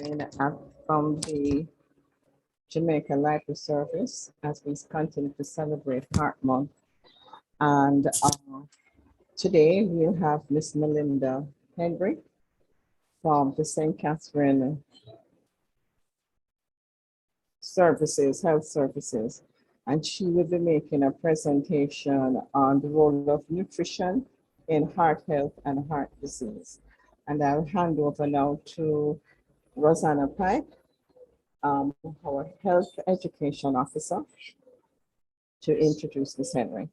evening from the Jamaica Library Service as we continue to celebrate Heart Month. And today we'll have Miss Melinda Henry from the St. Catherine Health Services, and she will be making a presentation on the role of nutrition in heart health and heart disease. And I'll hand over now to Rosanna Pike, our health education officer, to introduce Ms. Henry.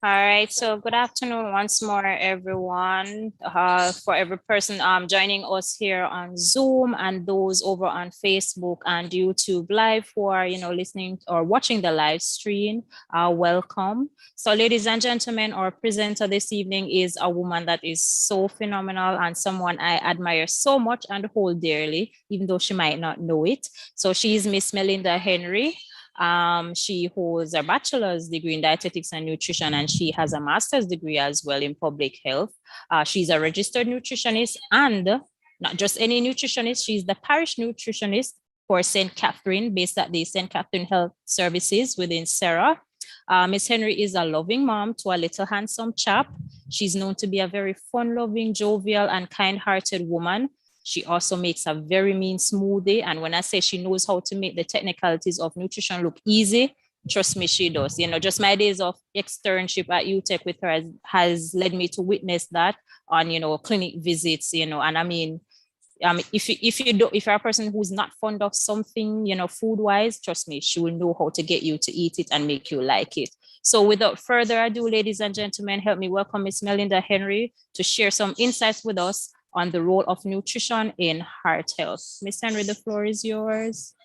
All right, so good afternoon once more, everyone. For every person joining us here on Zoom and those over on Facebook and YouTube Live who are, listening or watching the live stream, welcome. So ladies and gentlemen, our presenter this evening is a woman that is so phenomenal and someone I admire so much and hold dearly, even though she might not know it. So she is Miss Melinda Henry. She holds a bachelor's degree in dietetics and nutrition, and she has a master's degree as well in public health. She's a registered nutritionist, and not just any nutritionist, she's the parish nutritionist for St. Catherine, based at the St. Catherine Health Services within Sarah. Miss Henry is a loving mom to a little handsome chap. She's known to be a very fun-loving, jovial, and kind-hearted woman. She also makes a very mean smoothie. And when I say she knows how to make the technicalities of nutrition look easy, trust me, she does. Just my days of externship at UTech with her has led me to witness that on, clinic visits, and I mean, if you're a person who's not fond of something, food-wise, trust me, she will know how to get you to eat it and make you like it. So without further ado, ladies and gentlemen, help me welcome Miss Melinda Henry to share some insights with us on the role of nutrition in heart health. Ms. Henry, the floor is yours.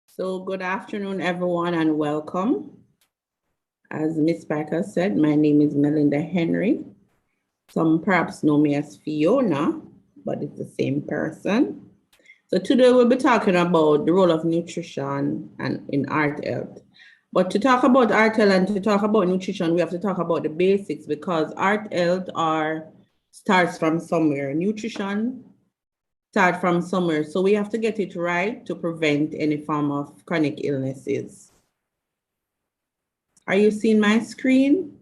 So good afternoon, everyone, and welcome. As Ms. Packer said, my name is Melinda Henry. Some perhaps know me as Fiona, but it's the same person. So today we'll be talking about the role of nutrition and in heart health. But to talk about heart health and to talk about nutrition, we have to talk about the basics, because heart health starts from somewhere. Nutrition starts from somewhere. So we have to get it right to prevent any form of chronic illnesses. Are you seeing my screen?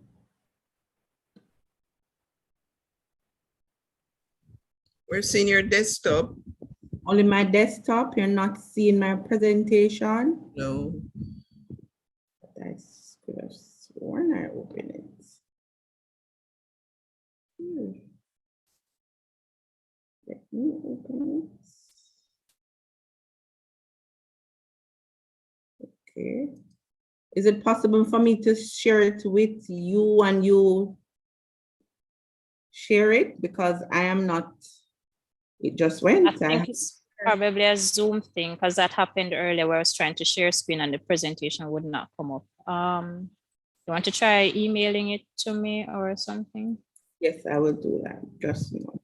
We're seeing your desktop. Only my desktop, you're not seeing my presentation? No. I could have sworn I opened it. Let me open it. Okay. Is it possible for me to share it with you and you share it? Because I am not, it just went. I think it's probably a Zoom thing, because that happened earlier where I was trying to share screen and the presentation would not come up. You want to try emailing it to me or something? Yes, I will do that. Just a moment.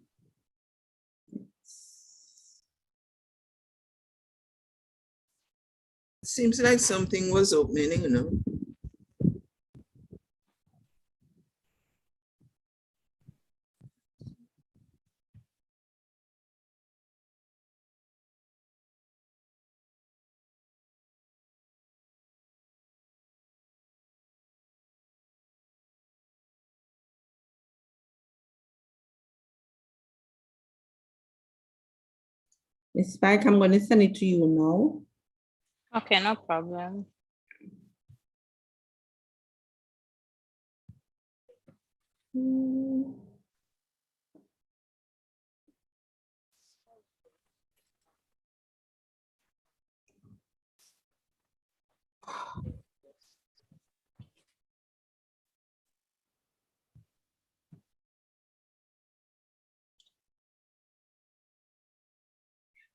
Seems like something was opening, Ms. Spike, I'm going to send it to you now. Okay, no problem.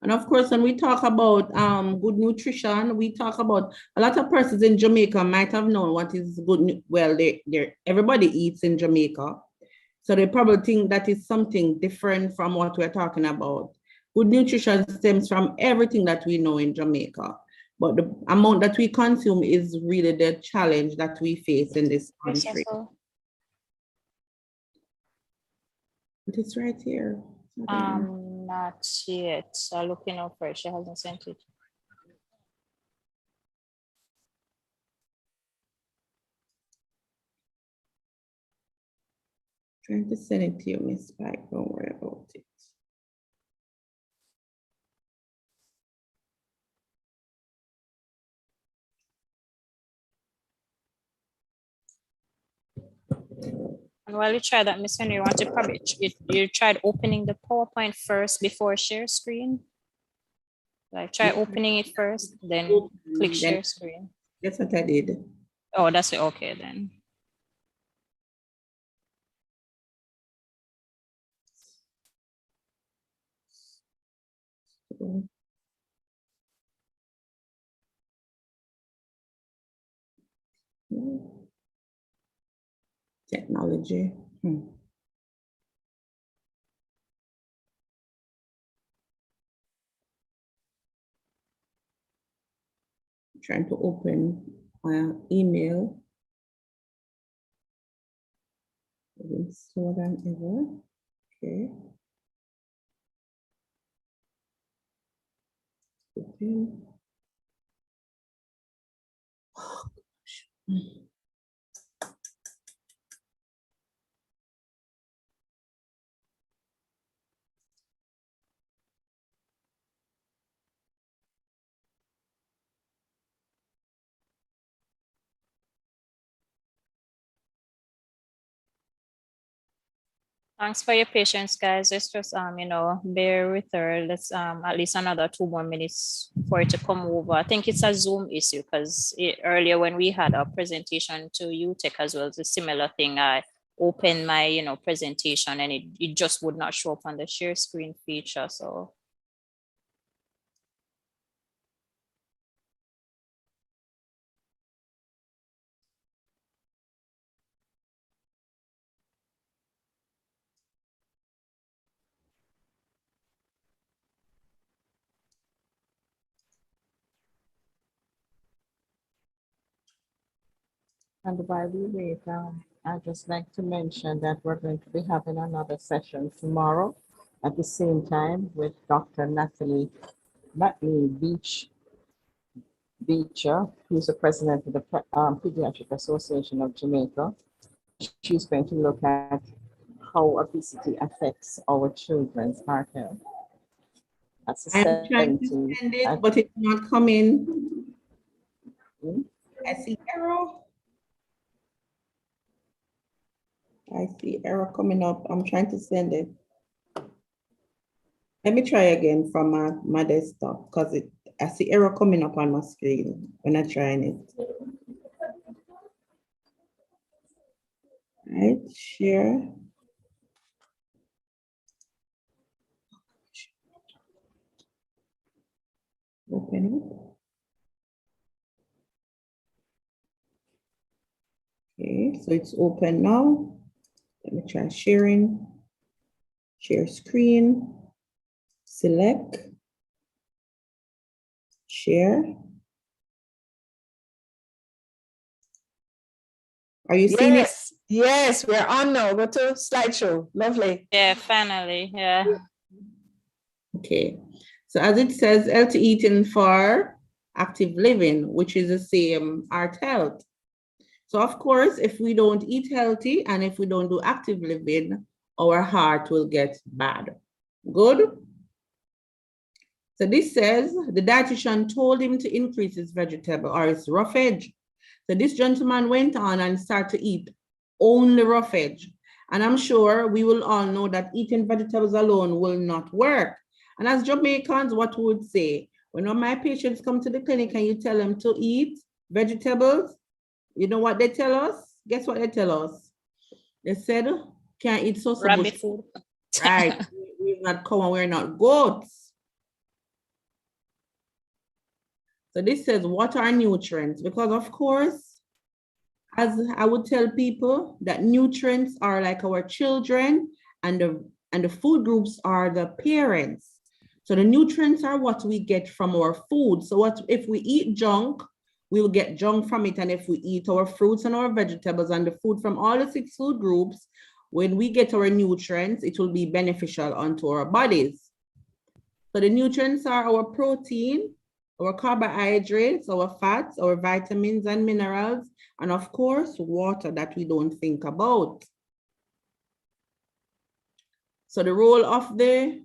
And of course, when we talk about good nutrition, we talk about a lot of persons in Jamaica might have known what is good. Well, everybody eats in Jamaica. So they probably think that is something different from what we're talking about. Good nutrition stems from everything that we know in Jamaica, but the amount that we consume is really the challenge that we face in this country. But it's right here. Not yet. So looking out for it. She hasn't sent it. Trying to send it to you, Miss Spike. Don't worry about it. And while you try that, Miss Henry, you want to probably you tried opening the PowerPoint first before share screen. Like try opening it first, then click share screen. That's what I did. Oh, that's it. Okay then. Technology. Trying to open my email. Slower than ever. Okay. Open. Oh, gosh. Thanks for your patience, guys. Let's just bear with her. Let's at least another 2 more minutes for it to come over. I think it's a Zoom issue because earlier when we had our presentation to UTech as well, it's a similar thing. I opened my presentation and it just would not show up on the share screen feature. So And while we wait, I'd just like to mention that we're going to be having another session tomorrow at the same time with Dr. Natalie Beecher, who's the president of the Pediatric Association of Jamaica. She's going to look at how obesity affects our children's heart health. That's the I'm trying to 17th. send it, but it's not coming. Hmm? I see error. I see error coming up. I'm trying to send it. Let me try again from my desktop because I see error coming up on my screen when I'm trying it. Right, share. Open it. Okay, so it's open now. Let me try sharing. Share screen. Select. Share. Are you seeing it? Yes, we're on now. Go to slideshow. Lovely. yeah, finally, yeah. Okay, so as it says, healthy eating for active living, which is the same heart health. So of course, if we don't eat healthy and if we don't do active living, our heart will get bad. Good? So this says the dietitian told him to increase his vegetable or his roughage. So this gentleman went on and started to eat only roughage. And I'm sure we will all know that eating vegetables alone will not work. And as Jamaicans, what we would say, when all my patients come to the clinic and you tell them to eat vegetables, you know what they tell us? Guess what they tell us? They said, can't eat so Rabbit food. Right. We're not cow and we're not goats. So this says, what are nutrients? Because of course, As I would tell people that nutrients are like our children and the food groups are the parents. So the nutrients are what we get from our food. So what if we eat junk, we'll get junk from it. And if we eat our fruits and our vegetables and the food from all the 6 food groups, when we get our nutrients, it will be beneficial onto our bodies. So the nutrients are our protein, our carbohydrates, our fats, our vitamins and minerals, and of course, water that we don't think about. So the role of the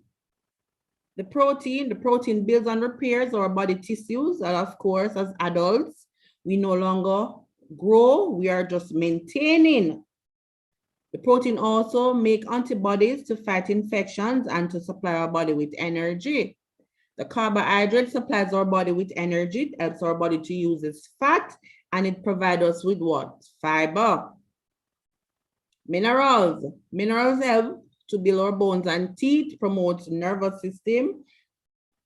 protein builds and repairs our body tissues. And of course, as adults, we no longer grow, we are just maintaining. The protein also make antibodies to fight infections and to supply our body with energy. The carbohydrate supplies our body with energy. It helps our body to use its fat, and it provides us with what? Fiber. Minerals. Minerals help to build our bones and teeth, promotes nervous system.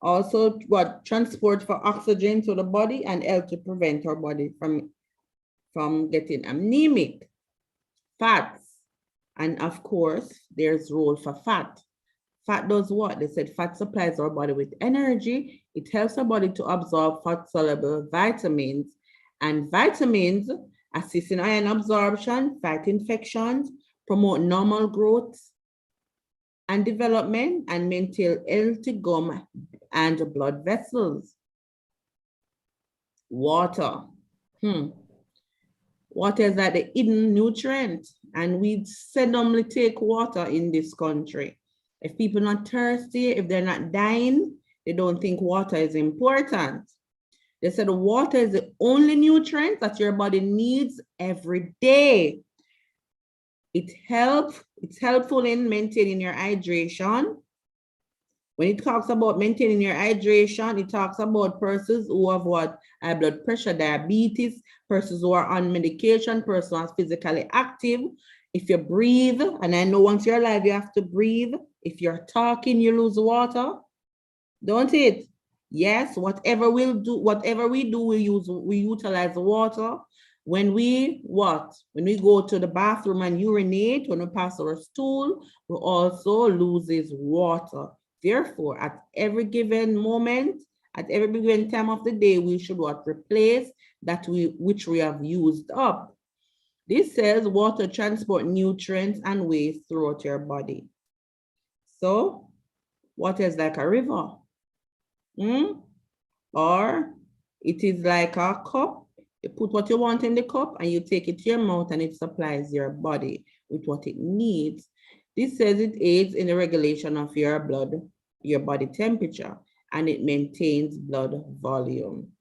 Also, what? Transport for oxygen to the body and help to prevent our body from getting anemic. Fats. And of course, there's role for fat. Fat does what? They said fat supplies our body with energy. It helps our body to absorb fat-soluble vitamins. And vitamins assist in iron absorption, fight infections, promote normal growth and development, and maintain healthy gum and blood vessels. Water. Water is like the hidden nutrient, and we seldomly take water in this country. If people are not thirsty, if they're not dying, they don't think water is important. They said water is the only nutrient that your body needs every day. It's helpful in maintaining your hydration. When it talks about maintaining your hydration, it talks about persons who have what? High blood pressure, diabetes, persons who are on medication, persons who are physically active. If you breathe, and I know once you're alive, you have to breathe. If you're talking, you lose water, don't it? Yes, whatever we do, we utilize water. When we go to the bathroom and urinate, when we pass our stool, we also loses water. Therefore, at every given moment, at every given time of the day, we should replace that which we have used up. This says water transport nutrients and waste throughout your body. So, water is like a river, or it is like a cup. You put what you want in the cup and you take it to your mouth and it supplies your body with what it needs. This says it aids in the regulation of your body temperature, and it maintains blood volume.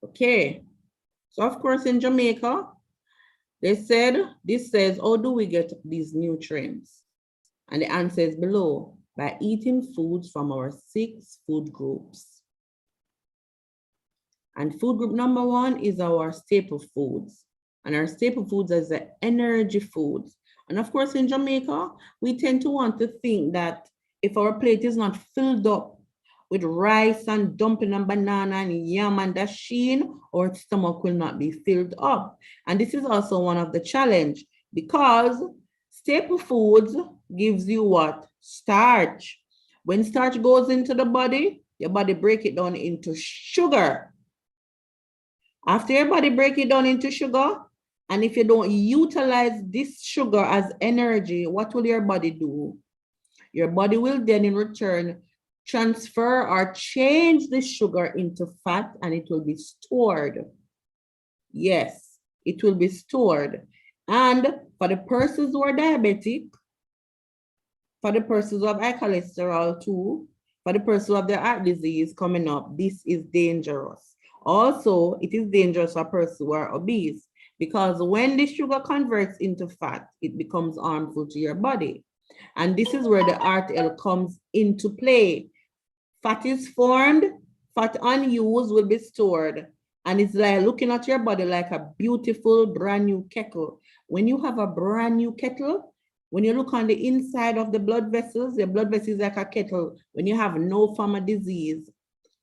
Okay, so of course in Jamaica, this says, how do we get these nutrients? And the answer is below, by eating foods from our 6 food groups. And food group number 1 is our staple foods. And our staple foods is the energy foods. And of course, in Jamaica, we tend to want to think that if our plate is not filled up with rice and dumpling and banana and yam and dasheen, our stomach will not be filled up. And this is also one of the challenge, because staple foods gives you what? Starch. When starch goes into the body, your body break it down into sugar. After your body break it down into sugar, and if you don't utilize this sugar as energy, what will your body do? Your body will then in return transfer or change the sugar into fat, and it will be stored. Yes, it will be stored. And for the persons who are diabetic, for the persons who have high cholesterol too, for the persons who have their heart disease coming up, this is dangerous. Also, it is dangerous for persons who are obese, because when the sugar converts into fat, it becomes harmful to your body. And this is where the RTL comes into play. Fat is formed, fat unused will be stored. And it's like looking at your body like a beautiful brand new kettle. When you have a brand new kettle, when you look on the inside of the blood vessels, your blood vessels is like a kettle. When you have no form of disease,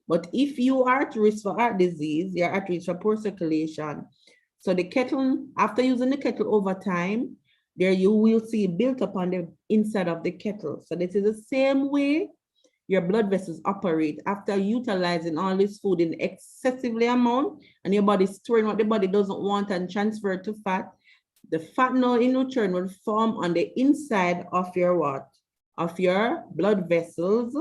But if you are at risk for heart disease, you're at risk for poor circulation. So the kettle, after using the kettle over time, there you will see built up on the inside of the kettle. So this is the same way your blood vessels operate after utilizing all this food in excessively amount and your body storing what the body doesn't want and transfer it to fat. The fat now in return will form on the inside of your what? Of your blood vessels.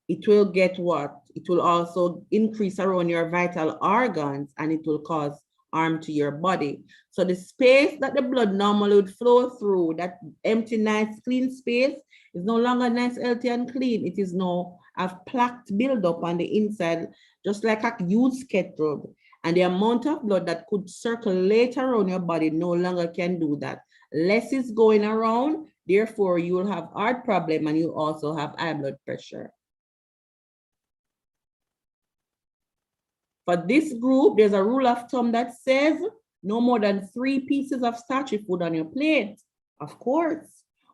It will get what? It will also increase around your vital organs and it will cause harm to your body. So the space that the blood normally would flow through, that empty, nice, clean space, is no longer nice, healthy, and clean. It is now have plaque buildup on the inside, just like a used kettle. And the amount of blood that could circulate around your body no longer can do that. Less is going around, therefore you will have heart problem and you also have high blood pressure. For this group, there's a rule of thumb that says no more than 3 pieces of starchy food on your plate. Of course,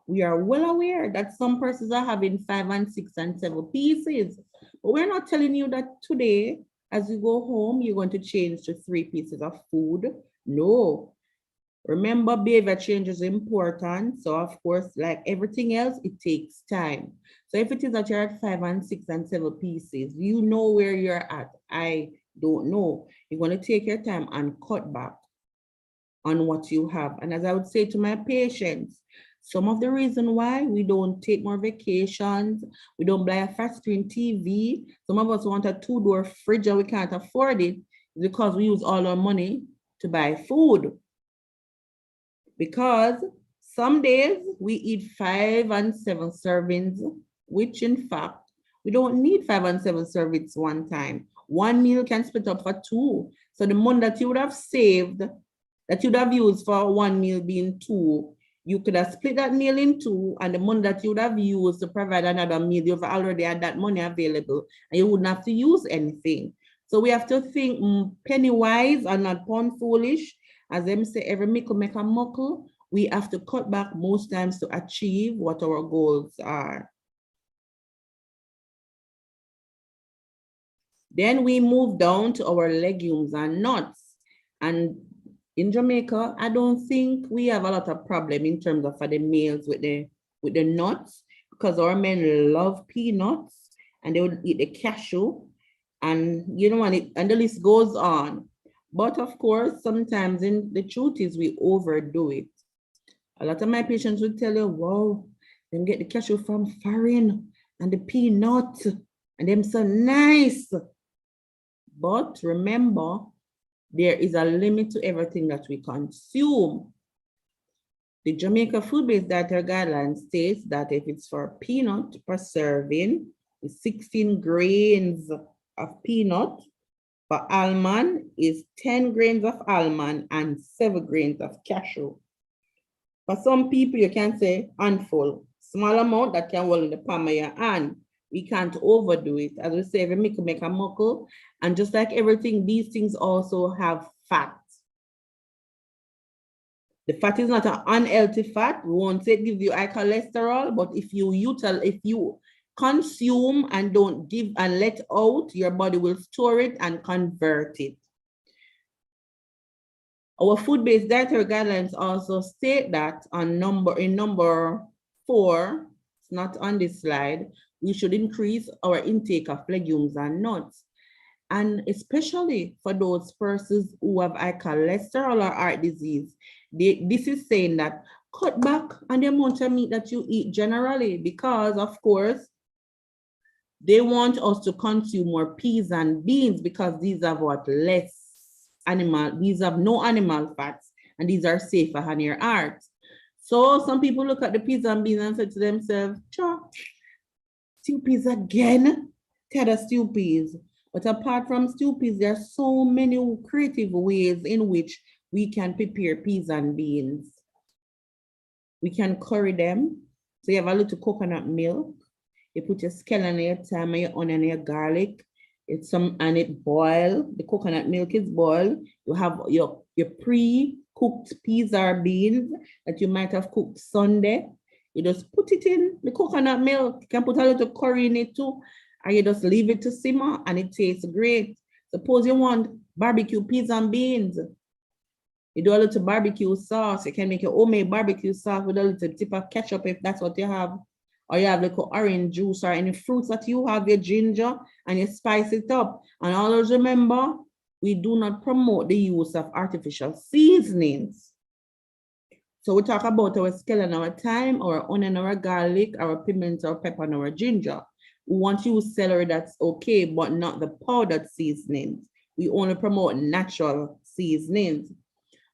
we are well aware that some persons are having 5 and 6 and 7 pieces, but we're not telling you that today, as you go home, you're going to change to 3 pieces of food. No. Remember, behavior change is important. So of course, like everything else, it takes time. So if it is that you're at 5 and 6 and 7 pieces, you know where you're at. I don't know. You're going to take your time and cut back on what you have. And as I would say to my patients, some of the reason why we don't take more vacations, we don't buy a flat screen TV, some of us want a 2-door fridge and we can't afford it, is because we use all our money to buy food. Because some days we eat 5 and 7 servings, which in fact, we don't need 5 and 7 servings one time. One meal can split up for 2. So the money that you would have saved, that you would have used for one meal being 2, you could have split that meal in 2, and the money that you would have used to provide another meal, you've already had that money available, and you wouldn't have to use anything. So we have to think penny wise and not pound foolish. As them say, every mickle make a muckle. We have to cut back most times to achieve what our goals are. Then we move down to our legumes and nuts. And in Jamaica, I don't think we have a lot of problem in terms of for the males with the nuts, because our men love peanuts and they would eat the cashew, and you know, and the list goes on. But of course, sometimes the truth is we overdo it. A lot of my patients will tell you, wow, them get the cashew from foreign and the peanut and them so nice. But remember, there is a limit to everything that we consume. The Jamaica Food-Based Dietary Guidelines states that if it's for peanut per serving, it's 16 grains of peanut. For almond is 10 grains of almond and 7 grains of cashew. For some people, you can say handful, small amount that can hold in the palm of your hand. We can't overdo it. As we say, every mickle make a muckle. And just like everything, these things also have fat. The fat is not an unhealthy fat. We won't say it gives you high cholesterol, but if you consume and don't give and let out, your body will store it and convert it. Our food-based dietary guidelines also state that in number 4, it's not on this slide, we should increase our intake of legumes and nuts. And especially for those persons who have high cholesterol or heart disease, this is saying that cut back on the amount of meat that you eat generally, because of course, they want us to consume more peas and beans because these have what? Less animal, these have no animal fats, and these are safer on your heart. So some people look at the peas and beans and say to themselves, stew peas again? Tired of stew peas. But apart from stew peas, there are so many creative ways in which we can prepare peas and beans. We can curry them. So you have a little coconut milk. You put your scallion, your thyme, your onion, your garlic. And it boil. The coconut milk is boiled. You have your pre-cooked peas or beans that you might have cooked Sunday. You just put it in the coconut milk. You can put a little curry in it too. or you just leave it to simmer and it tastes great. Suppose you want barbecue peas and beans. You do a little barbecue sauce. You can make your homemade barbecue sauce with a little tip of ketchup if that's what you have. Or you have like orange juice or any fruits that you have, your ginger, and you spice it up. And always remember, we do not promote the use of artificial seasonings. So we talk about our scallion, our thyme, our onion, our garlic, our pimento, our pepper, and our ginger. We want to use celery, that's okay, but not the powdered seasonings. We only promote natural seasonings.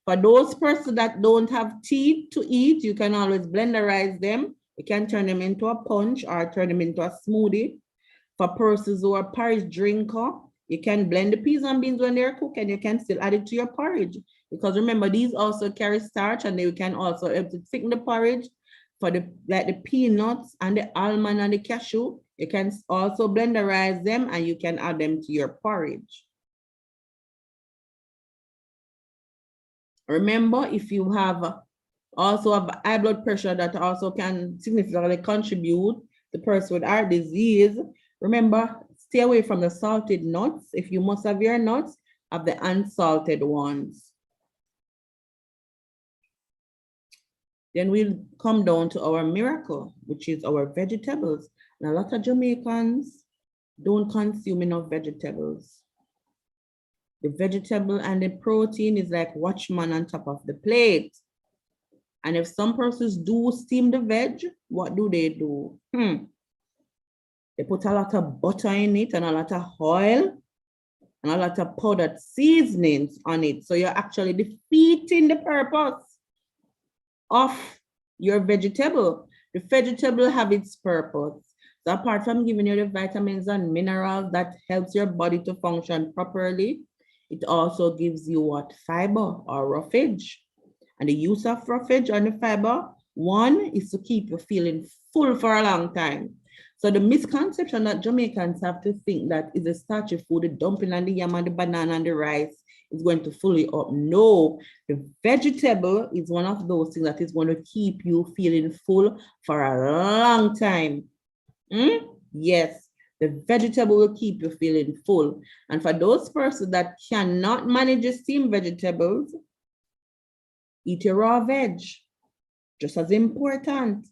For those persons that don't have teeth to eat, you can always blenderize them. You can turn them into a punch or turn them into a smoothie. For persons who are porridge drinker, you can blend the peas and beans when they're cooked and you can still add it to your porridge. Because remember, these also carry starch and they can also help to thicken the porridge. For the peanuts and the almond and the cashew, you can also blenderize them and you can add them to your porridge. Remember, if you have high blood pressure that also can significantly contribute to person with heart disease, remember, stay away from the salted nuts. If you must have your nuts, have the unsalted ones. Then we'll come down to our miracle, which is our vegetables. And a lot of Jamaicans don't consume enough vegetables. The vegetable and the protein is like watchman on top of the plate. And if some persons do steam the veg, what do? They put a lot of butter in it and a lot of oil and a lot of powdered seasonings on it. So you're actually defeating the purpose of your vegetable. The vegetable have its purpose. So apart from giving you the vitamins and minerals that helps your body to function properly, it also gives you what? Fiber or roughage. And the use of roughage and the fiber, one is to keep you feeling full for a long time. So the misconception that Jamaicans have to think that is a starchy food, the dumpling and the yam and the banana and the rice is going to fill you up. No, the vegetable is one of those things that is going to keep you feeling full for a long time. Yes, the vegetable will keep you feeling full. And for those persons that cannot manage the steamed vegetables, eat your raw veg, just as important.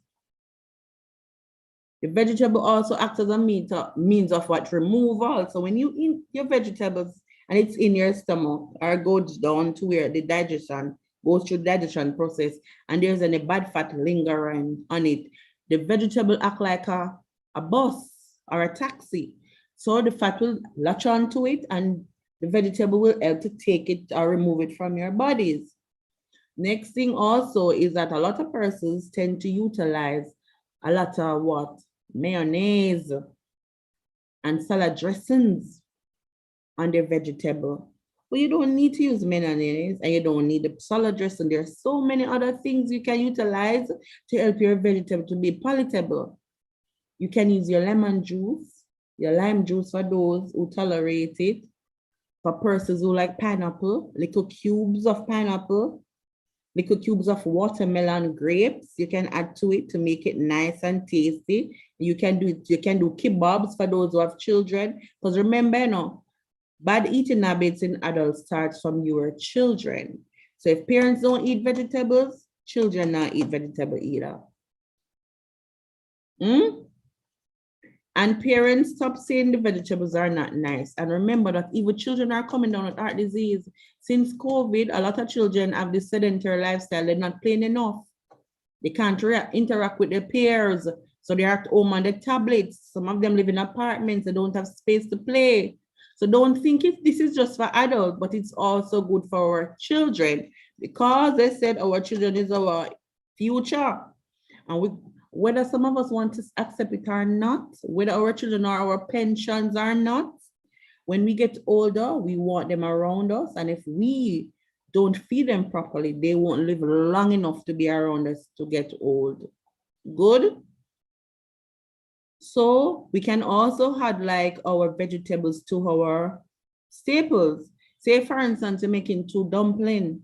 The vegetable also acts as a means of what? Removal. So when you eat your vegetables and it's in your stomach or goes down to where the digestion goes through the digestion process and there's any bad fat lingering on it, the vegetable act like a bus or a taxi. So the fat will latch onto it and the vegetable will help to take it or remove it from your bodies. Next thing also is that a lot of persons tend to utilize a lot of what? Mayonnaise and salad dressings on their vegetable. But you don't need to use mayonnaise and you don't need the salad dressing. There are so many other things you can utilize to help your vegetable to be palatable. You can use your lemon juice, your lime juice for those who tolerate it. For persons who like pineapple, little cubes of pineapple, little cubes of watermelon grapes, you can add to it to make it nice and tasty. You can do kebabs for those who have children. Because remember, you know, bad eating habits in adults starts from your children. So if parents don't eat vegetables, children not eat vegetable either. And parents stop saying the vegetables are not nice. And remember that even children are coming down with heart disease. Since COVID, a lot of children have this sedentary lifestyle. They're not playing enough. They can't interact with their peers. So they're at home on the tablets. Some of them live in apartments. They don't have space to play. So don't think this is just for adults, but it's also good for our children because they said our children is our future. And whether some of us want to accept it or not, whether our children or our pensions or not, when we get older, we want them around us. And if we don't feed them properly, they won't live long enough to be around us to get old. Good? So we can also add like our vegetables to our staples. Say for instance, you're making 2 dumplings.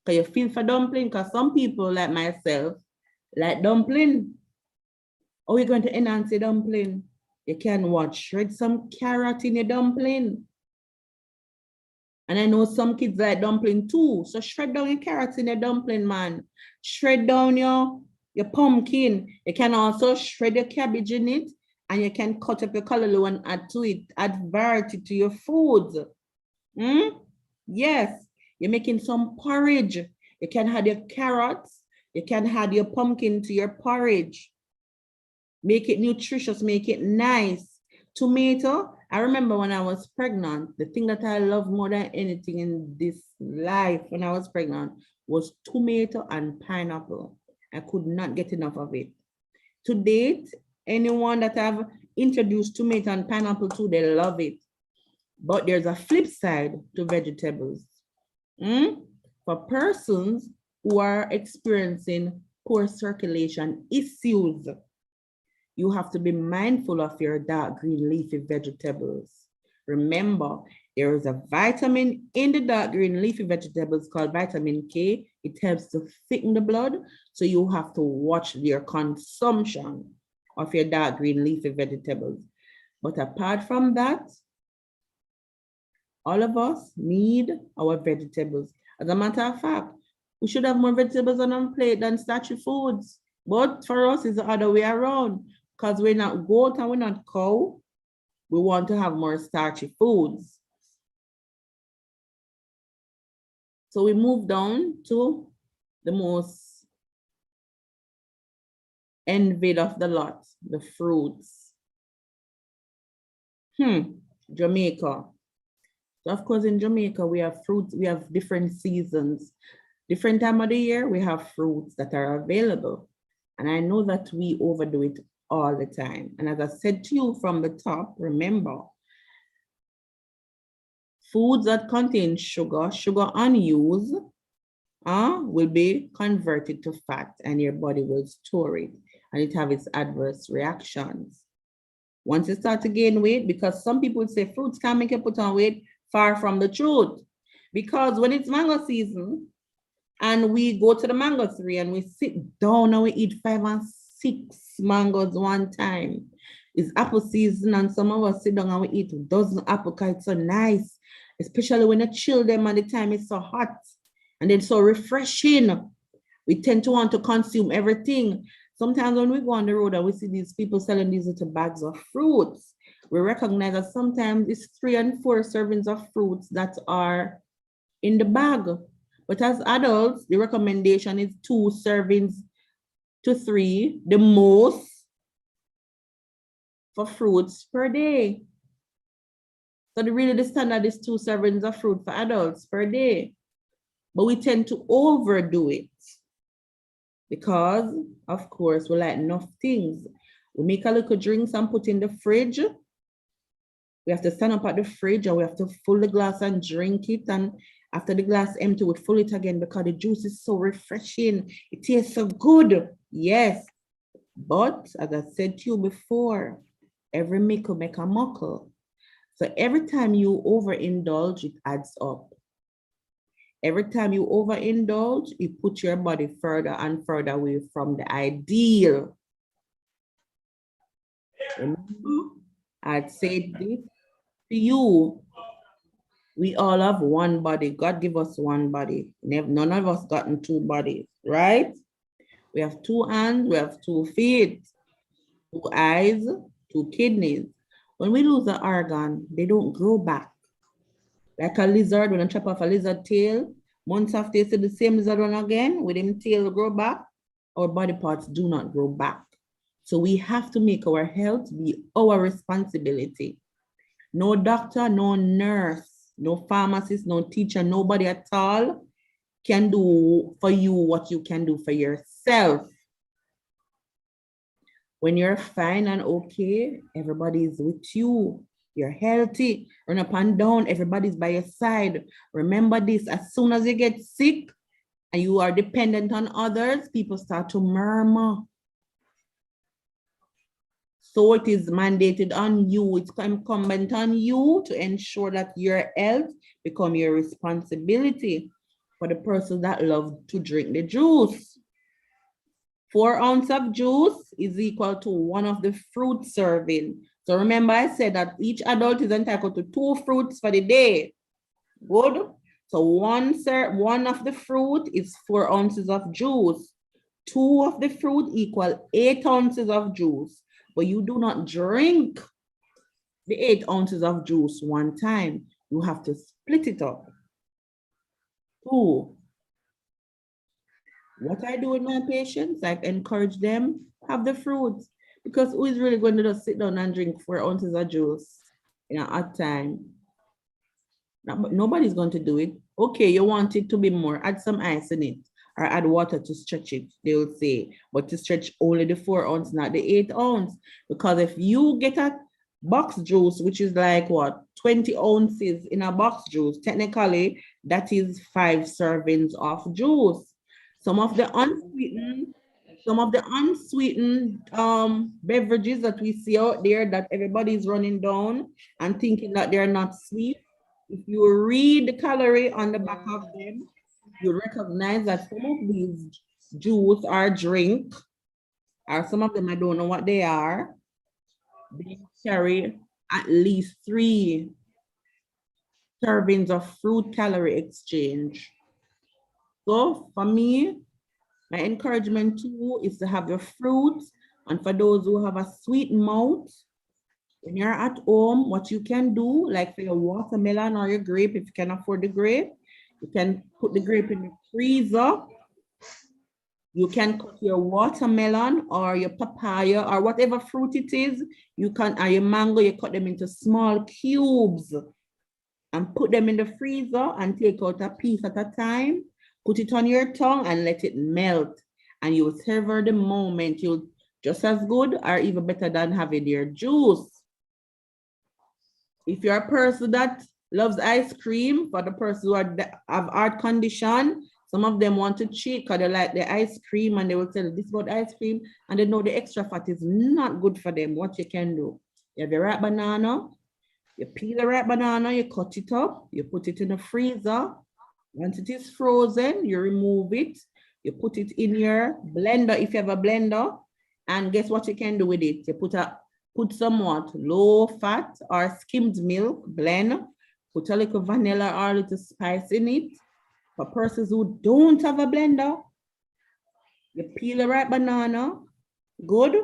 Can you feel for dumpling? Because some people like myself like dumpling. Are we going to enhance the dumpling? You can what? Shred some carrot in your dumpling. And I know some kids like dumpling too. So shred down your carrots in your dumpling, man. Shred down your pumpkin. You can also shred your cabbage in it. And you can cut up your callaloo and add to it. Add variety to your foods. Yes. You're making some porridge. You can add your carrots. You can add your pumpkin to your porridge. Make it nutritious. Make it nice. Tomato. I remember when I was pregnant, the thing that I love more than anything in this life when I was pregnant was tomato and pineapple. I could not get enough of it. To date, anyone that I've introduced tomato and pineapple to, they love it. But there's a flip side to vegetables. For persons who are experiencing poor circulation issues, you have to be mindful of your dark green leafy vegetables. Remember, there is a vitamin in the dark green leafy vegetables called vitamin K. It helps to thicken the blood, so you have to watch your consumption of your dark green leafy vegetables. But apart from that, all of us need our vegetables. As a matter of fact, we should have more vegetables on our plate than starchy foods. But for us, it's the other way around. Because we're not goat and we're not cow, we want to have more starchy foods. So we move down to the most envied of the lot, the fruits. Jamaica. So of course, in Jamaica, we have fruits, we have different seasons. Different time of the year, we have fruits that are available. And I know that we overdo it all the time. And as I said to you from the top, remember, foods that contain sugar unused, will be converted to fat and your body will store it and it have its adverse reactions. Once you start to gain weight, because some people say fruits can't make you put on weight, far from the truth. Because when it's mango season and we go to the mango tree and we sit down and we eat 5 and 6 mangoes one time. It's apple season and some of us sit down and we eat a dozen apple because it's so nice, especially when you chill them and the time it's so hot and then so refreshing. We tend to want to consume everything. Sometimes when we go on the road and we see these people selling these little bags of fruits, we recognize that sometimes it's 3 and 4 servings of fruits that are in the bag. But as adults, the recommendation is 2 servings to 3, the most, for fruits per day. So the standard is 2 servings of fruit for adults per day. But we tend to overdo it because, of course, we like enough things. We make a little drinks and put in the fridge. We have to stand up at the fridge and we have to fill the glass and drink it. And after the glass empty, we fill it again because the juice is so refreshing. It tastes so good. Yes. But as I said to you before, every mickle make a muckle. So every time you overindulge, it adds up. Every time you overindulge, you put your body further and further away from the ideal. Remember, I'd say this to you. We all have one body. God give us one body. None of us gotten 2 bodies, right? We have 2 hands, we have 2 feet, 2 eyes, 2 kidneys. When we lose an organ, they don't grow back. Like a lizard, when I chop off a lizard tail, months after you see the same lizard one again, with him tail grow back, our body parts do not grow back. So we have to make our health be our responsibility. No doctor, no nurse, no pharmacist, no teacher, nobody at all can do for you what you can do for yourself. When you're fine and okay, everybody's with you. You're healthy, run up and down, everybody's by your side. Remember this, as soon as you get sick and you are dependent on others, people start to murmur. So it is mandated on you, it's incumbent on you to ensure that your health become your responsibility. For the person that love to drink the juice. 4 ounces of juice is equal to 1 of the fruit serving. So remember I said that each adult is entitled to 2 fruits for the day. Good. So one of the fruit is 4 ounces of juice. 2 of the fruit equal 8 ounces of juice. But you do not drink the 8 ounces of juice one time. You have to split it up. 2. What I do with my patients, I encourage them have the fruits, because who is really going to just sit down and drink 4 ounces of juice in a hot time? Nobody's going to do it. Okay, you want it to be more, add some ice in it or add water to stretch it, they will say, but to stretch only the 4 ounce, not the 8 ounce. Because if you get a box juice, which is like what, 20 ounces in a box juice, technically that is 5 servings of juice. Some of the unsweetened beverages that we see out there that everybody is running down and thinking that they're not sweet. If you read the calorie on the back of them, you recognize that some of these juice or drink, or some of them I don't know what they are, they carry at least 3 servings of fruit calorie exchange. So for me, my encouragement to you is to have your fruits. And for those who have a sweet mouth, when you're at home, what you can do, like for your watermelon or your grape, if you can afford the grape, you can put the grape in the freezer. You can cut your watermelon or your papaya or whatever fruit it is, you can, or your mango, you cut them into small cubes and put them in the freezer and take out a piece at a time. Put it on your tongue and let it melt. And you will savor the moment. You'll just as good or even better than having your juice. If you're a person that loves ice cream, for the person who have heart condition, some of them want to cheat because they like the ice cream and they will tell you this about ice cream and they know the extra fat is not good for them. What you can do, you have your ripe banana, you peel the ripe banana, you cut it up, you put it in the freezer. Once it is frozen, you remove it, you put it in your blender if you have a blender, and guess what you can do with it? You put some what, low fat or skimmed milk, blend, put a little vanilla or a little spice in it. For persons who don't have a blender, you peel the ripe banana, good.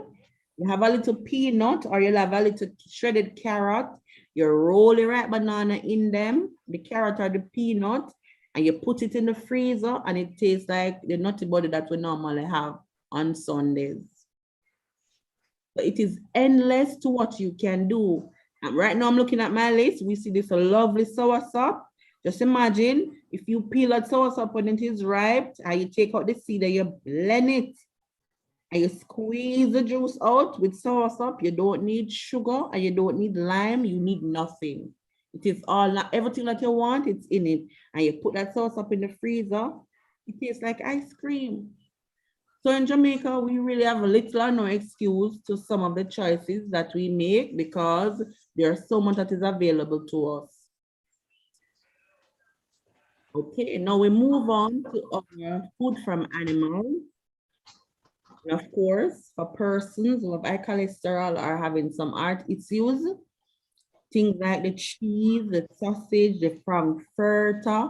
You have a little peanut or you'll have a little shredded carrot, you roll the ripe banana in them, the carrot or the peanut, and you put it in the freezer and it tastes like the nutty buddy that we normally have on Sundays. So it is endless to what you can do. And right now I'm looking at my list. We see this lovely soursop. Just imagine if you peel that soursop when it is ripe and you take out the seed and you blend it and you squeeze the juice out with soursop. You don't need sugar and you don't need lime. You need nothing. It is all, everything that you want, it's in it. And you put that soursop in the freezer. It tastes like ice cream. So in Jamaica, we really have little or no excuse to some of the choices that we make because there's so much that is available to us. Okay, now we move on to our food from animals. And of course, for persons who have high cholesterol or having some heart issues, things like the cheese, the sausage, the frankfurter,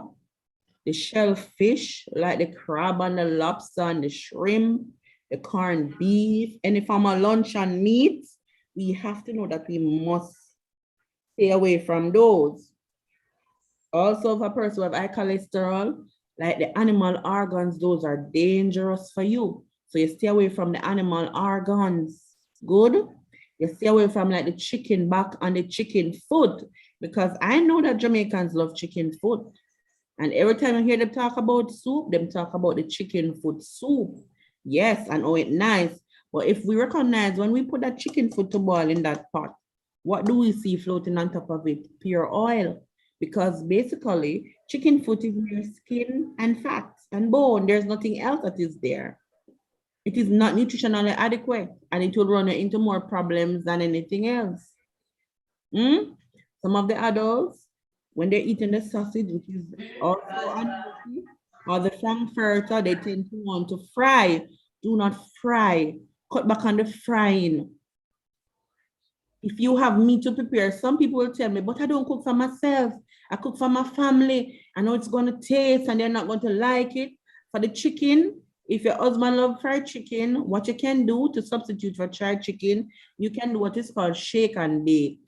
the shellfish, like the crab and the lobster and the shrimp, the corned beef, any form of luncheon meat, we have to know that we must stay away from those. Also, for a person who have high cholesterol, like the animal organs, those are dangerous for you. So you stay away from the animal organs. Good. You stay away from like the chicken back and the chicken foot, because I know that Jamaicans love chicken foot. And every time I hear them talk about soup, them talk about the chicken foot soup. Yes, and oh, it's nice. But if we recognize when we put that chicken foot to boil in that pot, what do we see floating on top of it? Pure oil. Because basically, chicken foot is mere skin and fat and bone. There's nothing else that is there. It is not nutritionally adequate, and it will run into more problems than anything else. Some of the adults, when they're eating the sausage, which is also unhealthy, or the frankfurter, they tend to want to fry. Do not fry. Cut back on the frying. If you have meat to prepare, some people will tell me, but I don't cook for myself. I cook for my family. I know it's going to taste and they're not going to like it. For the chicken, if your husband loves fried chicken, what you can do to substitute for fried chicken, you can do what is called shake and bake.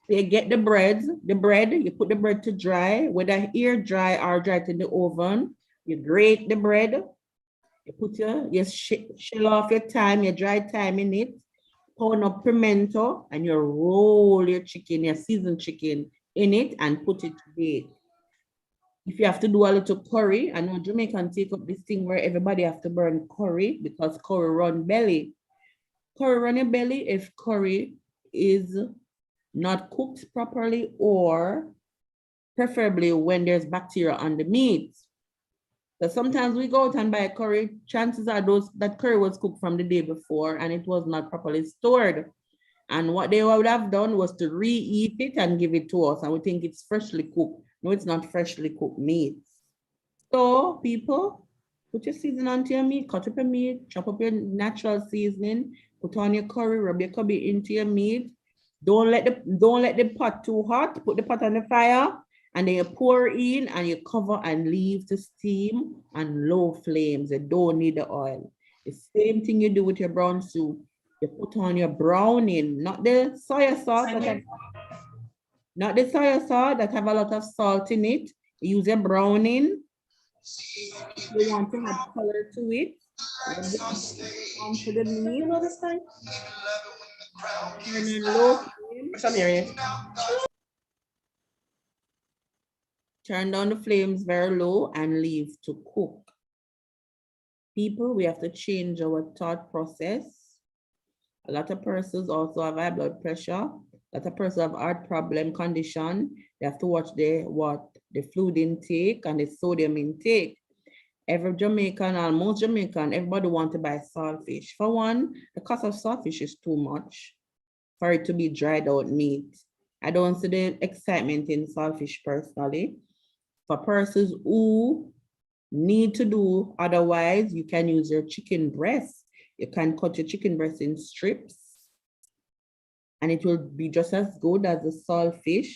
You get the bread, you put the bread to dry, whether air dry or dry it in the oven. You grate the bread, you put you shell off your thyme, your dry thyme in it, pound up pimento, and you roll your chicken, your seasoned chicken in it and put it to bake. If you have to do a little curry, I know Jamaican take up this thing where everybody have to burn curry because curry run belly. Curry run your belly if curry is not cooked properly or preferably when there's bacteria on the meat. So sometimes we go out and buy curry, chances are that curry was cooked from the day before and it was not properly stored. And what they would have done was to reheat it and give it to us. And we think it's freshly cooked. No, it's not freshly cooked meat. So people, put your seasoning onto your meat, cut up your meat, chop up your natural seasoning, put on your curry, rub your curry into your meat. Don't let the pot too hot. Put the pot on the fire and then you pour in and you cover and leave to steam on low flames. You don't need the oil. The same thing you do with your brown soup. You put on your browning, not the soy sauce that have a lot of salt in it. You use your browning. You want to add color to it. Onto the meat. Turn on low flame. Turn down the flames very low and leave to cook. People, we have to change our thought process. A lot of persons also have high blood pressure. A lot of persons have heart problem condition. They have to watch the fluid intake and the sodium intake. Every Jamaican, almost Jamaican, everybody want to buy saltfish. For one, the cost of saltfish is too much for it to be dried out meat. I don't see the excitement in saltfish personally. For persons who need to do otherwise, you can use your chicken breast. You can cut your chicken breast in strips and it will be just as good as the saltfish.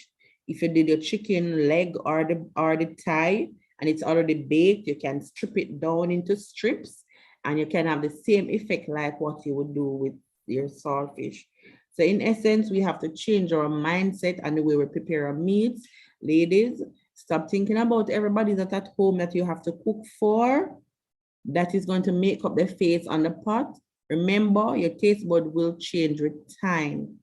If you did your chicken leg or the thigh and it's already baked, you can strip it down into strips and you can have the same effect like what you would do with your saltfish. So in essence, we have to change our mindset and the way we prepare our meats. Ladies, stop thinking about everybody that's at home that you have to cook for. That is going to make up the face on the pot. Remember, your taste bud will change with time.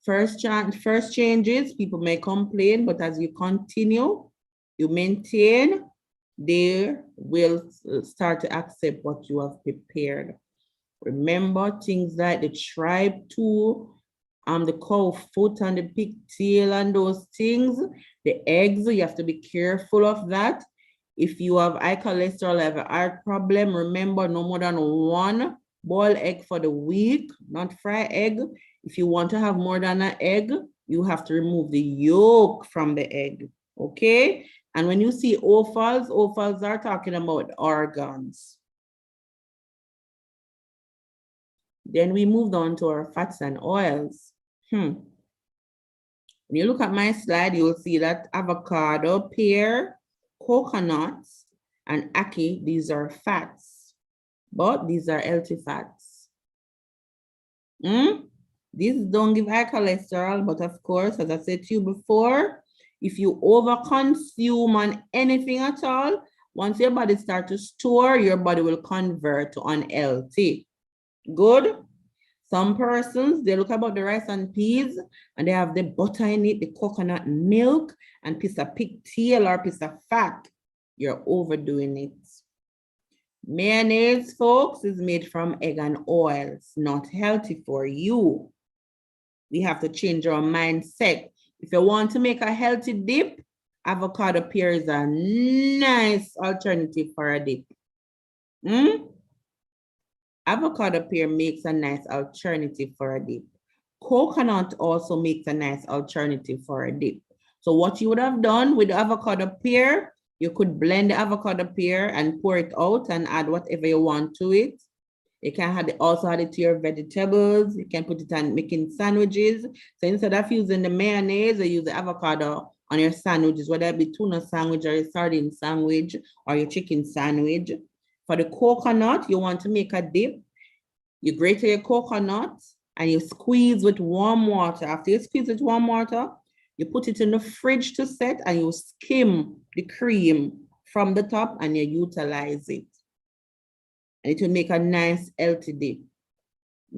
First changes, people may complain, but as you continue, you maintain, they will start to accept what you have prepared. Remember things like the tribe tool, the cow foot and the pigtail and those things, the eggs, you have to be careful of that. If you have high cholesterol, have a heart problem, remember no more than one boiled egg for the week, not fried egg. If you want to have more than an egg, you have to remove the yolk from the egg, okay? And when you see offals are talking about organs. Then we moved on to our fats and oils. When you look at my slide, you will see that avocado, pear, coconuts, and ackee, these are fats, but these are healthy fats. These don't give high cholesterol, but of course, as I said to you before, if you overconsume on anything at all, once your body starts to store, your body will convert to unhealthy. Good. Some persons, they look about the rice and peas and they have the butter in it, the coconut milk, and piece of pigtail or piece of fat. You're overdoing it. Mayonnaise, folks, is made from egg and oil. It's not healthy for you. We have to change our mindset. If you want to make a healthy dip, avocado pear is a nice alternative for a dip. Avocado pear makes a nice alternative for a dip. Coconut also makes a nice alternative for a dip. So what you would have done with the avocado pear, you could blend the avocado pear and pour it out and add whatever you want to it. You can also add it to your vegetables. You can put it on making sandwiches. So instead of using the mayonnaise, you use the avocado on your sandwiches, whether it be tuna sandwich or a sardine sandwich or your chicken sandwich. For the coconut, you want to make a dip. You grate your coconut and you squeeze with warm water. After you squeeze with warm water, you put it in the fridge to set and you skim the cream from the top and you utilize it. And it will make a nice healthy dip.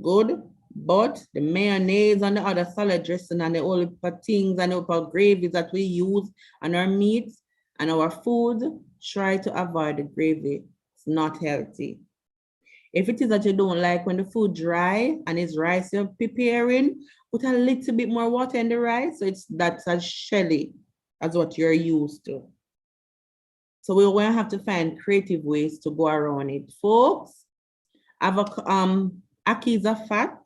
Good. But the mayonnaise and the other salad dressing and the all things and the gravies that we use on our meats and our food, try to avoid the gravy. It's not healthy. If it is that you don't like when the food dry and it's rice you're preparing, put a little bit more water in the rice so that's as shelly as what you're used to. So we're going to have to find creative ways to go around it. Folks, ackee is a fat.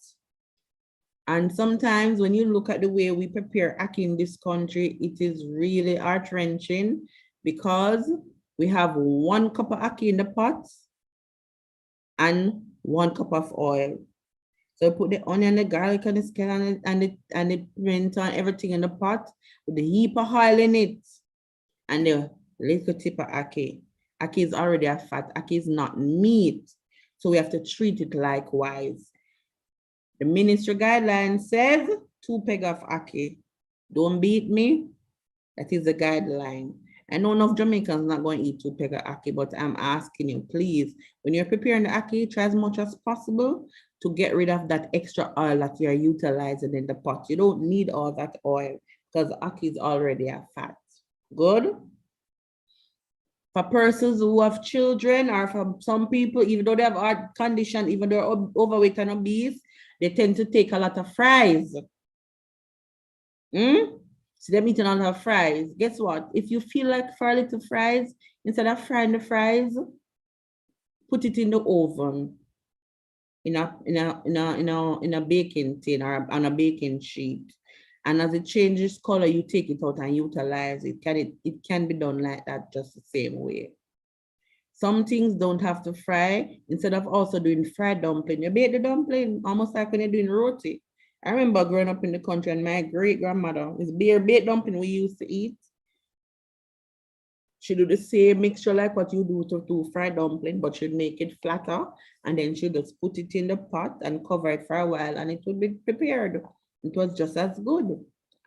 And sometimes when you look at the way we prepare ackee in this country, it is really heart-wrenching because we have 1 cup of ackee in the pot and 1 cup of oil. So put the onion, the garlic, and the scallion and the pimento and everything in the pot with the heap of oil in it and the little tip of ackee. Ackee is already a fat. Ackee is not meat. So we have to treat it likewise. The ministry guideline says 2 peg of ackee. Don't beat me. That is the guideline. I know enough Jamaicans not going to eat 2 peg of ackee, but I'm asking you, please, when you're preparing the ackee, try as much as possible to get rid of that extra oil that you're utilizing in the pot. You don't need all that oil because ackee is already a fat. Good? For persons who have children or for some people, even though they have heart condition, even though they're overweight and obese, they tend to take a lot of fries. So they're eating a lot of fries. Guess what? If you feel like for a little fries, instead of frying the fries, put it in the oven in a baking tin or on a baking sheet. And as it changes color, you take it out and utilize it. It can be done like that, just the same way. Some things don't have to fry. Instead of also doing fried dumpling, you bake the dumpling almost like when you're doing roti. I remember growing up in the country and my great-grandmother, it's bare baked dumpling we used to eat. She do the same mixture like what you do to fried dumpling, but she'd make it flatter and then she'd just put it in the pot and cover it for a while and it would be prepared. It was just as good.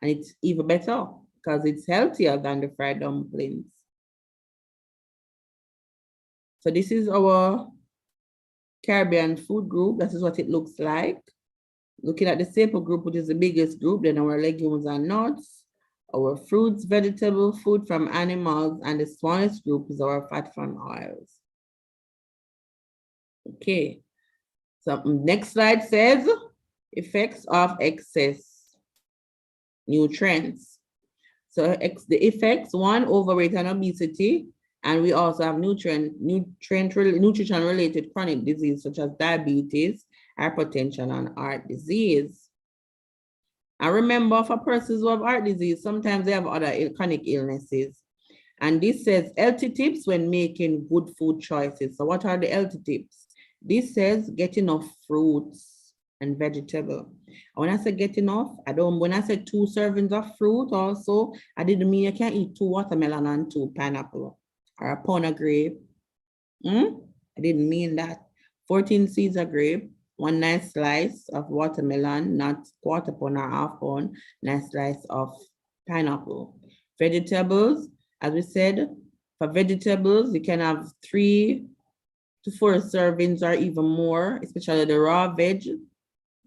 And it's even better because it's healthier than the fried dumplings. So this is our Caribbean food group. That is what it looks like. Looking at the staple group, which is the biggest group, then our legumes and nuts, our fruits, vegetable, food from animals, and the smallest group is our fat from oils. Okay, so next slide says effects of excess nutrients. So the effects, 1, overweight and obesity, and we also have nutrition-related chronic disease such as diabetes, hypertension, and heart disease. And remember, for persons who have heart disease, sometimes they have other chronic illnesses. And this says healthy tips when making good food choices. So what are the healthy tips? This says get enough fruits and vegetable. When I say get enough, when I say 2 servings of fruit also, I didn't mean you can eat 2 watermelon and 2 pineapple or a pound of grape. I didn't mean that. 14 seeds of grape, 1 nice slice of watermelon, not quarter pound or half pound, nice slice of pineapple. Vegetables, as we said, for vegetables, you can have 3 to 4 servings or even more, especially the raw veg.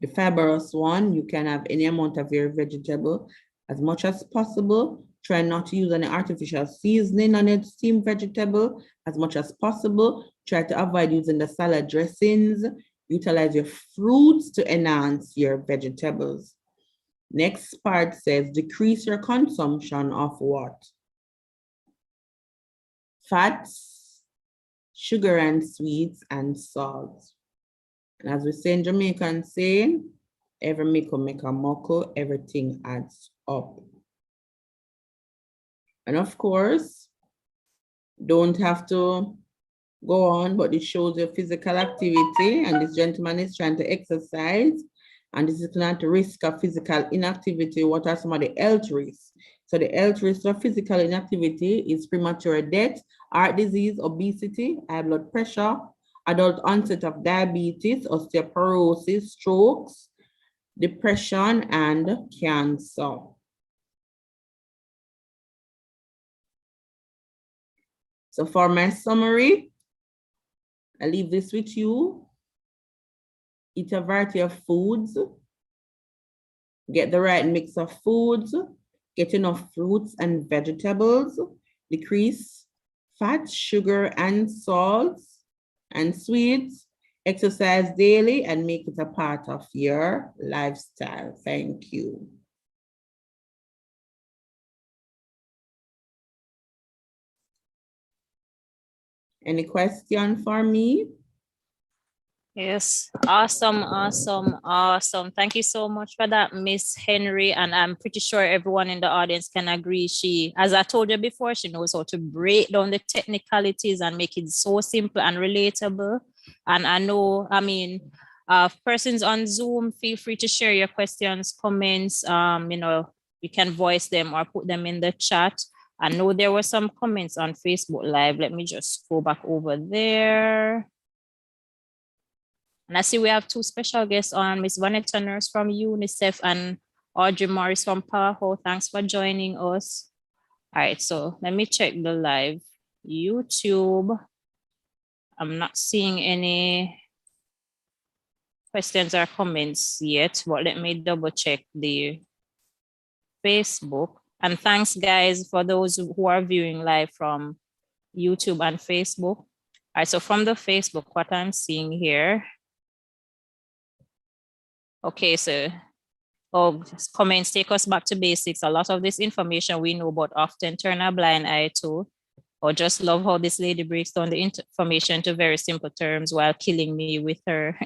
The fibrous one, you can have any amount of your vegetable as much as possible. Try not to use any artificial seasoning on your steamed vegetable as much as possible. Try to avoid using the salad dressings. Utilize your fruits to enhance your vegetables. Next part says decrease your consumption of what? Fats, sugar and sweets, and salt. And as we say in Jamaican saying, every miko make a moko, everything adds up. And of course, don't have to go on, but it shows your physical activity, and this gentleman is trying to exercise, and this is not the risk of physical inactivity. What are some of the health risks? So the health risks of physical inactivity is premature death, heart disease, obesity, high blood pressure, adult onset of diabetes, osteoporosis, strokes, depression, and cancer. So for my summary, I leave this with you. Eat a variety of foods. Get the right mix of foods. Get enough fruits and vegetables. Decrease fat, sugar, and salts and sweets. Exercise daily and make it a part of your lifestyle. Thank you. Any question for me? Yes, awesome, awesome, awesome. Thank you so much for that, Miss Henry. And I'm pretty sure everyone in the audience can agree. She, as I told you before, she knows how to break down the technicalities and make it so simple and relatable. And I know, I mean, persons on Zoom, feel free to share your questions, comments. You know, you can voice them or put them in the chat. I know there were some comments on Facebook Live. Let me just go back over there. And I see we have two special guests on, Miss Vanessa Nurse from UNICEF and Audrey Morris from PAHO. Thanks for joining us. All right, so let me check the live YouTube. I'm not seeing any questions or comments yet, but let me double check the Facebook. And thanks guys for those who are viewing live from YouTube and Facebook. All right, so from the Facebook, what I'm seeing here. Okay, so comments take us back to basics. A lot of this information we know, but often turn a blind eye to, or just love how this lady breaks down the information to very simple terms while killing me with her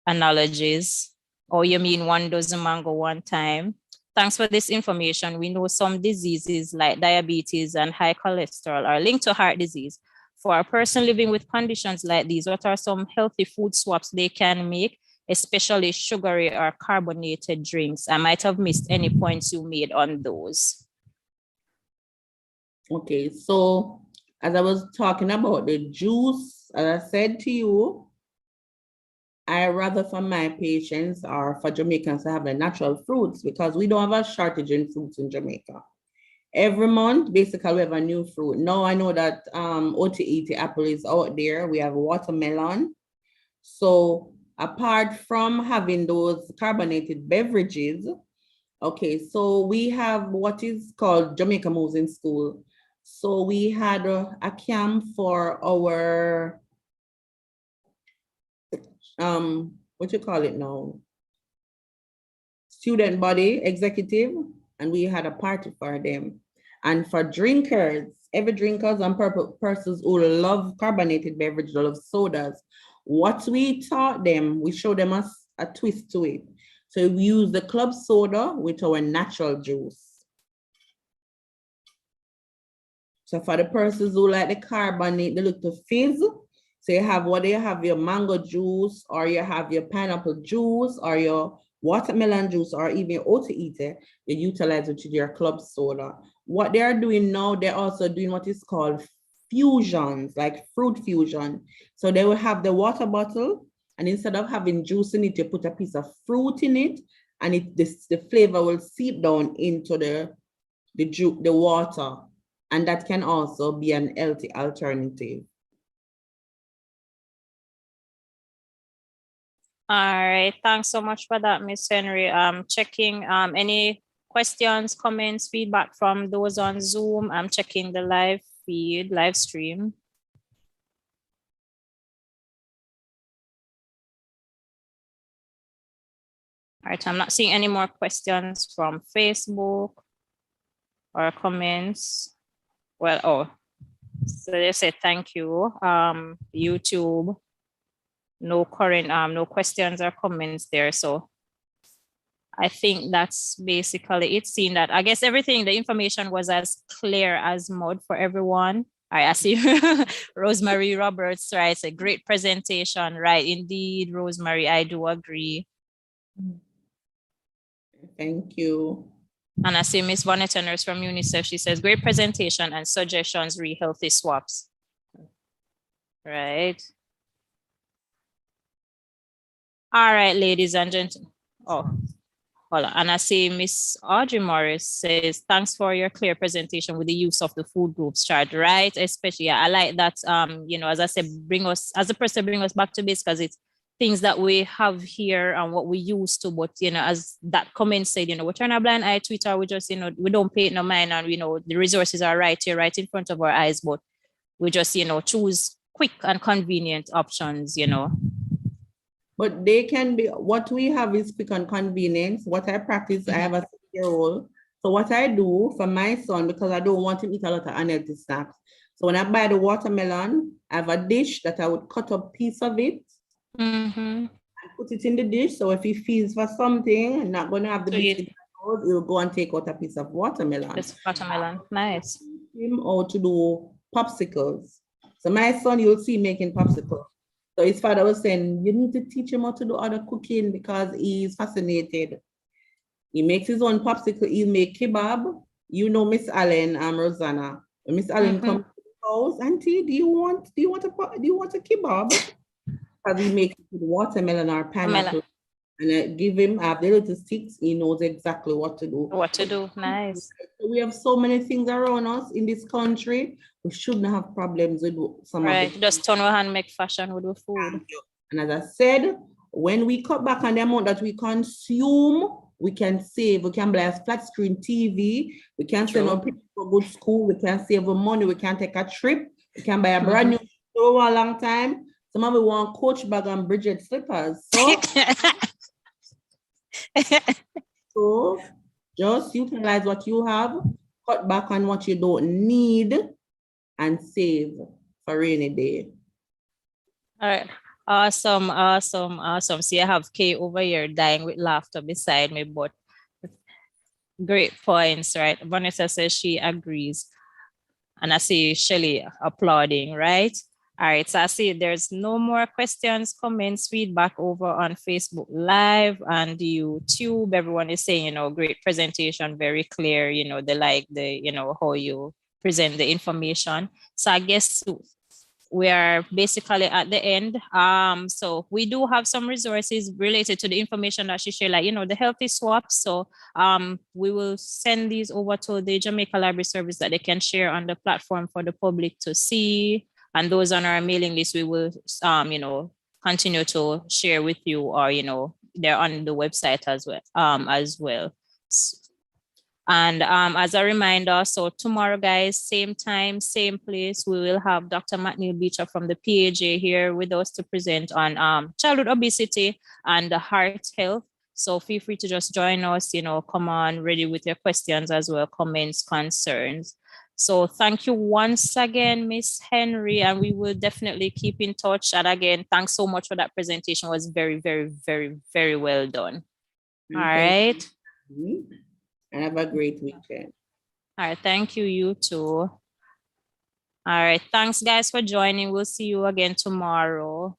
analogies. Oh, you mean one dozen mango one time? Thanks for this information. We know some diseases like diabetes and high cholesterol are linked to heart disease. For a person living with conditions like these, what are some healthy food swaps they can make, especially sugary or carbonated drinks? I might have missed any points you made on those. Okay, so as I was talking about the juice, as I said to you, I rather for my patients or for Jamaicans to have the natural fruits because we don't have a shortage in fruits in Jamaica. Every month, basically, we have a new fruit. Now I know that OTET apple is out there. We have watermelon. So apart from having those carbonated beverages, okay, so we have what is called Jamaica Moves in School. So we had a camp for our, what you call it now? Student body executive, and we had a party for them. And for drinkers, every drinkers and persons who love carbonated beverages, love sodas, what we taught them, we showed them a twist to it. So we use the club soda with our natural juice. So for the persons who like the carbonate, they look to fizz. So you have whether you have your mango juice or you have your pineapple juice or your watermelon juice or even your OTET, you utilize it with your club soda. What they are doing now, they're also doing what is called fusions, like fruit fusion. So they will have the water bottle, and instead of having juice in it, you put a piece of fruit in it, and the flavor will seep down into the water. And that can also be an healthy alternative. All right, thanks so much for that, Miss Henry. Checking any questions, comments, feedback from those on Zoom. I'm checking the live feed, live stream. All right, I'm not seeing any more questions from Facebook or comments. Well, oh, so they said thank you. YouTube, no current, no questions or comments there. So I think that's basically it. Seeing that, I guess everything, the information was as clear as mud for everyone. All right, I see Rosemary Roberts, right? It's a great presentation, right? Indeed, Rosemary, I do agree. Thank you. And I see Miss Vonetta Nurse from UNICEF. She says, great presentation and suggestions, healthy swaps. Right. All right, ladies and gentlemen. Oh, hold on. And I see Miss Audrey Morris says, thanks for your clear presentation with the use of the food groups chart, right? Especially, yeah, I like that, you know, as I said, bring us back to base, because it's things that we have here and what we used to, but, you know, as that comment said, you know, we turn a blind eye to it, or we just, you know, we don't pay it no mind, and, you know, the resources are right here, right in front of our eyes, but we just, you know, choose quick and convenient options, you know. But they can be, what we have is quick and convenience. What I practice, I have a 6-year-old. So what I do for my son, because I don't want him to eat a lot of unhealthy snacks. So when I buy the watermelon, I have a dish that I would cut up a piece of it and put it in the dish. So if he feels for something and not going to have the biscuit, he'll go and take out a piece of watermelon. It's watermelon, nice. Him or to do popsicles. So my son, you'll see making popsicles. So his father was saying, you need to teach him how to do other cooking because he's fascinated. He makes his own popsicle. He'll make kebab. You know, Miss Allen, Rosanna. When Miss Allen comes to the house, Auntie, do you want a kebab? Because he makes it with watermelon or pineapple. And I give him the little sticks. He knows exactly what to do. What to do, nice. We have so many things around us in this country. We shouldn't have problems with some of it. Just turn our hand, make fashion with the food. And as I said, when we cut back on the amount that we consume, we can save. We can buy a flat screen TV. We can send our people to a good school. We can save our money. We can take a trip. We can buy a brand new store a long time. Some of us want Coach bag and Bridget slippers. So just utilize what you have, cut back on what you don't need, and save for rainy day. All right. Awesome, awesome, awesome. See, I have Kay over here dying with laughter beside me, but great points, right? Vanessa says she agrees. And I see Shelly applauding, right? All right, so I see there's no more questions, comments, feedback over on Facebook Live and YouTube. Everyone is saying, you know, great presentation, very clear, you know, they like the, you know, how you present the information. So I guess we are basically at the end. So we do have some resources related to the information that she shared, like, you know, the healthy swaps. So we will send these over to the Jamaica Library Service that they can share on the platform for the public to see. And those on our mailing list, we will, you know, continue to share with you, or, you know, they're on the website as well. And as a reminder, so tomorrow, guys, same time, same place, we will have Dr. McNeil Beecher from the PAHO here with us to present on childhood obesity and heart health. So feel free to just join us, you know, come on, ready with your questions as well, comments, concerns. So thank you once again, Miss Henry, and we will definitely keep in touch. And again, thanks so much for that presentation. It was very, very, very, very well done. All right. And have a great weekend. All right, thank you, you too. All right, thanks guys for joining. We'll see you again tomorrow.